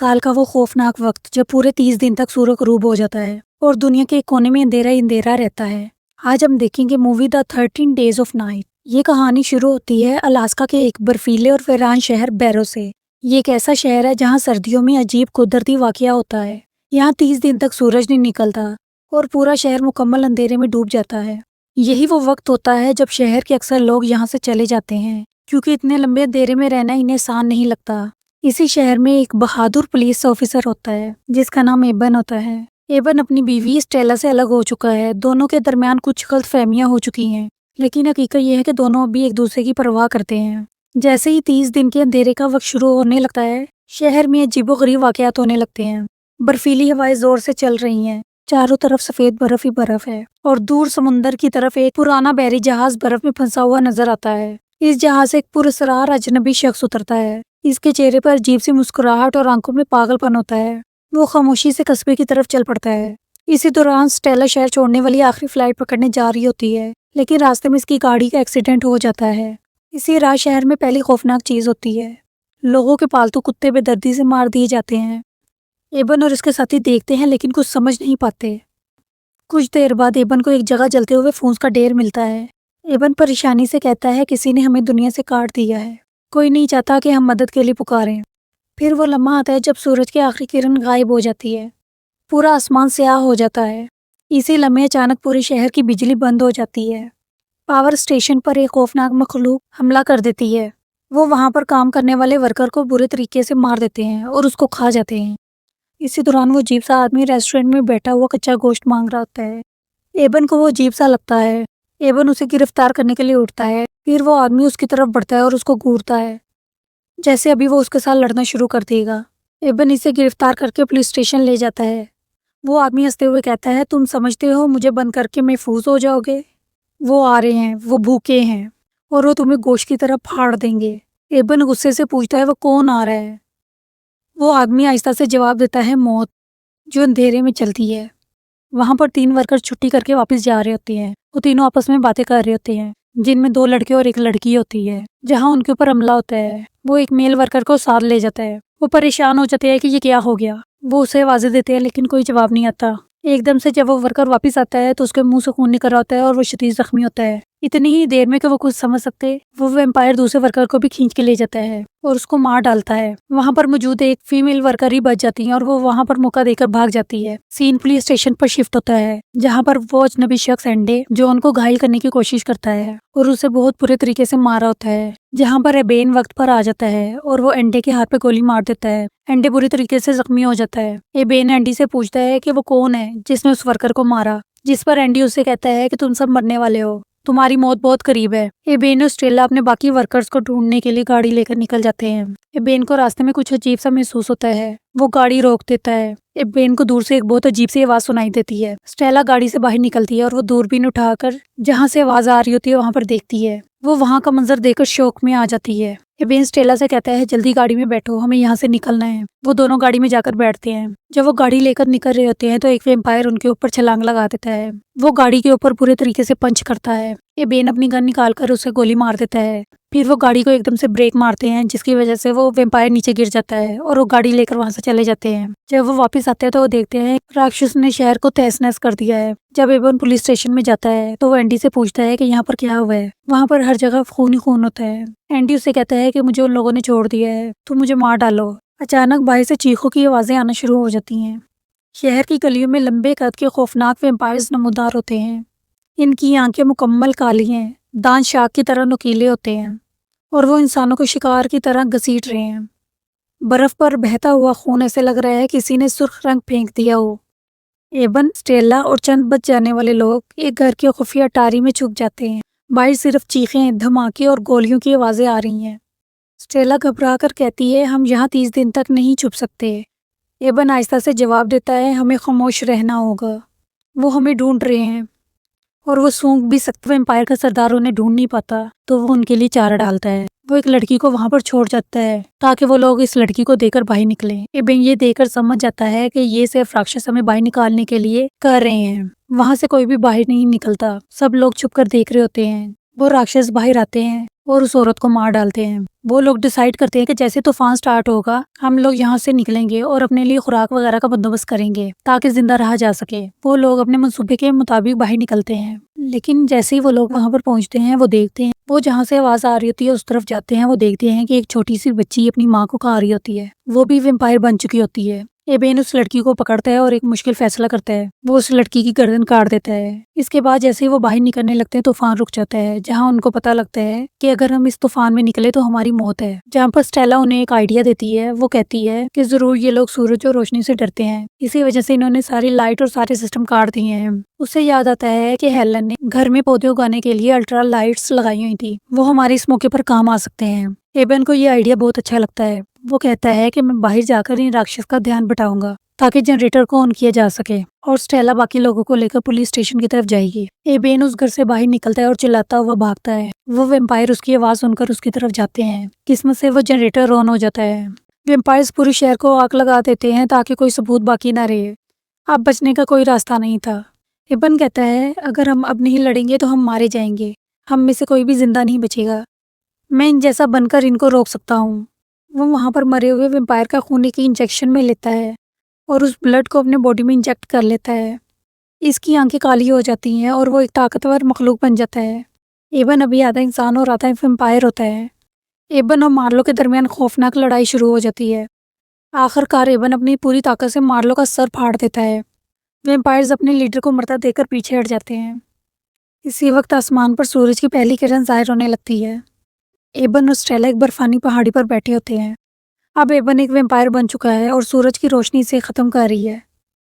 साल का वो खौफनाक वक्त जब पूरे 30 दिन तक सूरज गरूब हो जाता है और दुनिया के एक कोने में अंधेरा ही अंधेरा रहता है। आज हम देखेंगे movie the 13 days of night. ये कहानी शुरू होती है अलास्का के एक बर्फीले और वीरान शहर बैरो से। ये एक ऐसा शहर है जहाँ सर्दियों में अजीब कुदरती वाकया होता है। यहाँ 30 दिन तक सूरज नहीं निकलता और पूरा शहर मुकम्मल अंधेरे में डूब जाता है। यही वो वक्त होता है जब शहर के अक्सर लोग यहाँ से चले जाते हैं, क्योंकि इतने लंबे अंधेरे में रहना इन्हें आसान नहीं लगता। इसी शहर में एक बहादुर पुलिस ऑफिसर होता है जिसका नाम एबन होता है। एबन अपनी बीवी स्टेला से अलग हो चुका है। दोनों के दरमियान कुछ गलतफहमियां हो चुकी हैं, लेकिन हकीकत यह है कि दोनों अभी एक दूसरे की परवाह करते हैं। जैसे ही 30 दिन के अंधेरे का वक्त शुरू होने लगता है, शहर में अजीबोगरीब वाकयात होने लगते हैं। बर्फीली हवाएं जोर से चल रही हैं, चारों तरफ सफेद बर्फ ही बर्फ है और दूर समुंदर की तरफ एक पुराना बहरी जहाज बर्फ में फंसा हुआ नजर आता है। इस जहाज से एक पुरस्कार अजनबी शख्स उतरता है। इसके चेहरे पर अजीब सी मुस्कुराहट और आंखों में पागलपन होता है। वो खामोशी से कस्बे की तरफ चल पड़ता है। इसी दौरान स्टेला शहर छोड़ने वाली आखिरी फ्लाइट पकड़ने जा रही होती है, लेकिन रास्ते में इसकी गाड़ी का एक्सीडेंट हो जाता है। इसी रात शहर में पहली खौफनाक चीज होती है, लोगों के पालतू कुत्ते बेदर्दी से मार दिए जाते हैं। एबन और इसके साथी देखते हैं लेकिन कुछ समझ नहीं पाते। कुछ देर बाद एबन को एक जगह जलते हुए फूस का ढेर मिलता है। एबन परेशानी से कहता है किसी ने हमें दुनिया से काट दिया है, कोई नहीं चाहता कि हम मदद के लिए पुकारें। फिर वो लम्हा आता है जब सूरज की आखिरी किरण गायब हो जाती है। पूरा आसमान स्याह हो जाता है। इसी लम्हे अचानक पूरे शहर की बिजली बंद हो जाती है। पावर स्टेशन पर एक खौफनाक मखलूक हमला कर देती है। वो वहां पर काम करने वाले वर्कर को बुरे तरीके से मार देते हैं और उसको खा जाते हैं। इसी दौरान वो अजीब सा आदमी रेस्टोरेंट में बैठा हुआ कच्चा गोश्त मांग रहा होता है। एबन को वो अजीब सा लगता है। एबन उसे गिरफ्तार करने के लिए उठता है। फिर वो आदमी उसकी तरफ बढ़ता है और उसको घूरता है, जैसे अभी वो उसके साथ लड़ना शुरू कर देगा। एबन इसे गिरफ्तार करके पुलिस स्टेशन ले जाता है। वो आदमी हंसते हुए कहता है, तुम समझते हो मुझे बंद करके महफूज हो जाओगे? वो आ रहे हैं, वो भूखे हैं और वो तुम्हें गोश्त की तरह फाड़ देंगे। एबन गुस्से से पूछता है वो कौन आ रहा है? वो आदमी आहिस्ता से जवाब देता है, मौत, जो अंधेरे में चलती है। वहां पर 3 वर्कर छुट्टी करके वापस जा रहे होते हैं। वो तीनों आपस में बातें कर रहे होते हैं, जिनमें 2 लड़के और एक लड़की होती है। जहां उनके ऊपर हमला होता है, वो एक मेल वर्कर को साथ ले जाता है। वो परेशान हो जाते हैं कि ये क्या हो गया। वो उसे आवाजें देते हैं लेकिन कोई जवाब नहीं आता। एकदम से जब वो वर्कर वापस आता है तो उसके मुंह से खून निकल आता है और वो शदीद जख्मी होता है। इतनी ही देर में कि वो कुछ समझ सकते, वो वैम्पायर दूसरे वर्कर को भी खींच के ले जाता है और उसको मार डालता है। वहां पर मौजूद एक फीमेल वर्कर ही बच जाती है और वो वहां पर मौका देकर भाग जाती है। सीन पुलिस स्टेशन पर शिफ्ट होता है, जहां पर वो अजनबी शख्स एंडे जो उनको घायल करने की कोशिश करता है और उसे बहुत बुरे तरीके से मारा होता है। जहां पर एबेन वक्त पर आ जाता है और वो एंडे के हाथ पे गोली मार देता है। एंडे बुरी तरीके से जख्मी हो जाता है। एबेन एंडी से पूछता है कि वो कौन है जिसने उस वर्कर को मारा, जिस पर एंडी उससे कहता है कि तुम सब मरने वाले हो, तुम्हारी मौत बहुत करीब है। एबेन और स्टेला अपने बाकी वर्कर्स को ढूंढने के लिए गाड़ी लेकर निकल जाते हैं। एबेन को रास्ते में कुछ अजीब सा महसूस होता है। वो गाड़ी रोक देता है। एबेन को दूर से एक बहुत अजीब सी आवाज सुनाई देती है। स्टेला गाड़ी से बाहर निकलती है और वो दूरबीन उठाकर जहाँ से आवाज आ रही होती है वहां पर देखती है। वो वहां का मंजर देखकर शौक में आ जाती है। एबेन स्टेला से कहता है, जल्दी गाड़ी में बैठो, हमें यहाँ से निकलना है। वो दोनों गाड़ी में जाकर बैठते हैं। जब वो गाड़ी लेकर निकल रहे होते हैं तो एक वैम्पायर उनके ऊपर छलांग लगा देता है। वो गाड़ी के ऊपर पूरे तरीके से पंच करता है। एबेन अपनी गन निकालकर उसे गोली मार देता है। फिर वो गाड़ी को एकदम से ब्रेक मारते हैं, जिसकी वजह से वो वैम्पायर नीचे गिर जाता है और वो गाड़ी लेकर वहां से चले जाते हैं। जब वो वापस आते हैं तो वो देखते हैं राक्षस ने शहर को तहस नहस कर दिया है। जब एबन पुलिस स्टेशन में जाता है तो वो एंडी से पूछता है कि यहाँ पर क्या हुआ है। वहां पर हर जगह खून ही खून होता है। एंडी उससे कहता है कि मुझे उन लोगों ने छोड़ दिया है, तुम मुझे मार डालो। अचानक बाहर से चीखों की आवाजें आना शुरू हो जाती हैं। शहर की गलियों में लंबे कद के खौफनाक वैम्पायर्स नमूदार होते हैं। इनकी आंखें मुकम्मल काली हैं, दांत शाख की तरह नुकीले होते हैं और वो इंसानों को शिकार की तरह घसीट रहे हैं। बर्फ पर बहता हुआ खून ऐसे लग रहा है किसी ने सुर्ख रंग फेंक दिया हो। एबन, स्टेला और चंद बच जाने वाले लोग एक घर की खुफिया अटारी में छुप जाते हैं। बाहर सिर्फ चीखें, धमाके और गोलियों की आवाजें आ रही हैं। स्टेला घबरा कर कहती है, हम यहाँ 30 दिन तक नहीं छुप सकते। एबन आहिस्ता से जवाब देता है, हमें खामोश रहना होगा, वो हमें ढूंढ रहे हैं। और वो सूंघ भी सकता, वैम्पायर का सरदार उन्हें ढूंढ नहीं पाता तो वो उनके लिए चारा डालता है। वो एक लड़की को वहां पर छोड़ जाता है ताकि वो लोग इस लड़की को देकर बाहर निकले। एबेन ये देकर समझ जाता है कि ये सिर्फ राक्षस हमें बाहर निकालने के लिए कर रहे हैं। वहां से कोई भी बाहर नहीं निकलता, सब लोग छुप कर देख रहे होते हैं। वो राक्षस बाहर आते हैं اور اس عورت کو مار ڈالتے ہیں۔ وہ لوگ ڈیسائیڈ کرتے ہیں کہ جیسے طوفان سٹارٹ ہوگا ہم لوگ یہاں سے نکلیں گے اور اپنے لیے خوراک وغیرہ کا بندوبست کریں گے تاکہ زندہ رہا جا سکے۔ وہ لوگ اپنے منصوبے کے مطابق باہر نکلتے ہیں، لیکن جیسے ہی وہ لوگ وہاں پر پہنچتے ہیں وہ دیکھتے ہیں، وہ جہاں سے آواز آ رہی ہوتی ہے اس طرف جاتے ہیں، وہ دیکھتے ہیں کہ ایک چھوٹی سی بچی اپنی ماں کو کھا رہی ہوتی ہے، وہ بھی ویمپائر بن چکی ہوتی ہے۔ ایبین اس لڑکی کو پکڑتا ہے اور ایک مشکل فیصلہ کرتا ہے، وہ اس لڑکی کی گردن کاٹ دیتا ہے۔ اس کے بعد جیسے ہی وہ باہر نکلنے لگتے ہیں طوفان رک جاتا ہے، جہاں ان کو پتہ لگتا ہے کہ اگر ہم اس طوفان میں نکلے تو ہماری موت ہے۔ جہاں پر اسٹیلا انہیں ایک آئیڈیا دیتی ہے، وہ کہتی ہے کہ ضرور یہ لوگ سورج اور روشنی سے ڈرتے ہیں، اسی وجہ سے انہوں نے ساری لائٹ اور سارے سسٹم کاٹ دیے ہیں۔ اسے یاد آتا ہے کہ ہیلن نے گھر میں پودے اگانے کے لیے الٹرا لائٹس لگائی ہوئی تھی، وہ ہمارے اس موقع پر کام آ سکتے ہیں۔ ایبن کو یہ آئیڈیا بہت اچھا لگتا ہے، وہ کہتا ہے کہ میں باہر جا کر ان راکشس کا دھیان بٹاؤں گا تاکہ جنریٹر کو آن کیا جا سکے، اور اسٹیلا باقی لوگوں کو لے کر پولیس اسٹیشن کی طرف جائے گی۔ ایبین اس گھر سے باہر نکلتا ہے اور چلاتا ہوا بھاگتا ہے، وہ ویمپائر اس کی آواز سن کر اس کی طرف جاتے ہیں، قسمت سے وہ جنریٹر آن ہو جاتا ہے۔ ویمپائرز پورے شہر کو آگ لگا دیتے ہیں تاکہ کوئی ثبوت باقی نہ رہے، اب بچنے کا کوئی راستہ نہیں تھا۔ ایبن کہتا ہے اگر ہم اب نہیں لڑیں گے تو ہم مارے جائیں گے، ہم میں سے کوئی بھی زندہ نہیں بچے گا، میں ان جیسا بن کر ان کو روک سکتا ہوں۔ وہ وہاں پر مرے ہوئے ویمپائر کا خون کی انجیکشن میں لیتا ہے اور اس بلڈ کو اپنے باڈی میں انجیکٹ کر لیتا ہے، اس کی آنکھیں کالی ہو جاتی ہیں اور وہ ایک طاقتور مخلوق بن جاتا ہے۔ ایبن ابھی آدھا انسان اور آدھا ویمپائر ہوتا ہے۔ ایبن اور مارلو کے درمیان خوفناک لڑائی شروع ہو جاتی ہے، آخر کار ایبن اپنی پوری طاقت سے مارلو کا سر پھاڑ دیتا ہے۔ ویمپائرز اپنے لیڈر کو مرتا دیکھ کر پیچھے ہٹ جاتے ہیں۔ اسی وقت آسمان پر سورج کی پہلی کرن ظاہر ہونے لگتی ہے۔ ایبن اور اسٹیلا ایک برفانی پہاڑی پر بیٹھے ہوتے ہیں، اب ایبن ایک ویمپائر بن چکا ہے اور سورج کی روشنی سے ختم کر رہی ہے۔